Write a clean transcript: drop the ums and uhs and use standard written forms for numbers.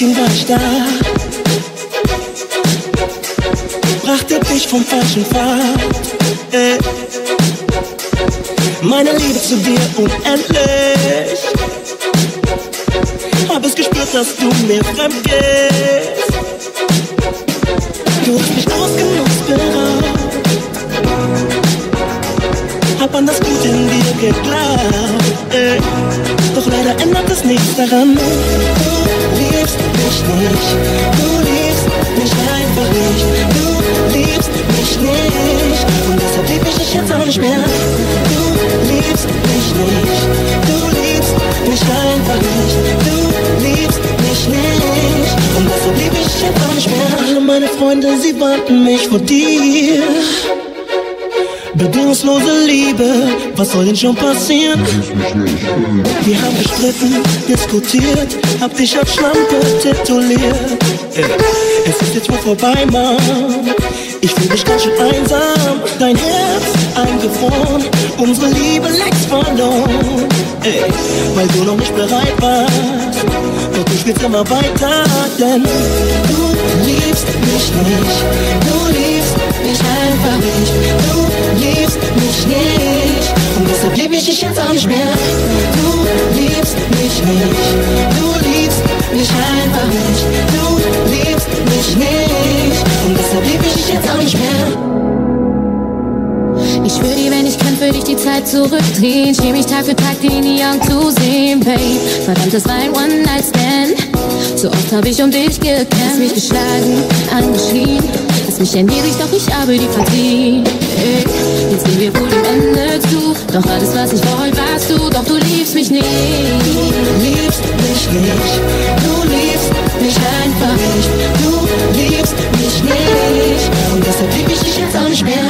ging, war ich da. Brachte dich vom falschen Pfad. Meine Liebe zu dir unendlich. Hab es gespürt, dass du mir fremd gehst. Du hast mich ausgenutzt, beraubt. Hab an das Gute in dir geglaubt. Doch leider ändert es nichts daran. Du liebst mich nicht. Du liebst mich einfach nicht. Du liebst mich nicht. Und deshalb lieb ich dich jetzt auch nicht mehr. Du liebst mich nicht. Du liebst mich einfach nicht. Du liebst mich nicht. Und deshalb lieb ich dich jetzt auch nicht mehr. Alle meine Freunde, sie warten mich vor dir. Bedingungslose Liebe, was soll denn schon passieren? Wir haben gestritten, diskutiert, hab dich als Schlampe tituliert. Es ist jetzt wohl vorbei, Mann. Ich fühl mich ganz schön einsam. Dein Herz eingefroren, unsere Liebe längst verloren. Weil du noch nicht bereit warst, doch du spielst immer weiter, denn du liebst mich nicht. Du liebst mich einfach nicht. Du liebst mich nicht. Und deshalb lieb ich dich jetzt auch nicht mehr. Du liebst mich nicht. Du liebst mich einfach nicht. Du liebst mich nicht. Und deshalb lieb ich dich jetzt auch nicht mehr. Ich schwör dir, wenn ich kann, für dich die Zeit zurückdrehen. Schäm mich Tag für Tag, die nie zu sehen, babe. Verdammt, das war ein One-Night-Stand. So oft hab ich um dich gekämpft. Hast mich geschlagen, angeschrien. Hast mich erniedrigt, doch ich habe die verdient. Jetzt gehen wir wohl dem Ende zu. Doch alles, was ich wollte, warst du. Doch du liebst mich nicht. Du liebst mich nicht. Du liebst mich einfach nicht. Du liebst mich nicht. Und deshalb lieb ich dich jetzt auch nicht mehr.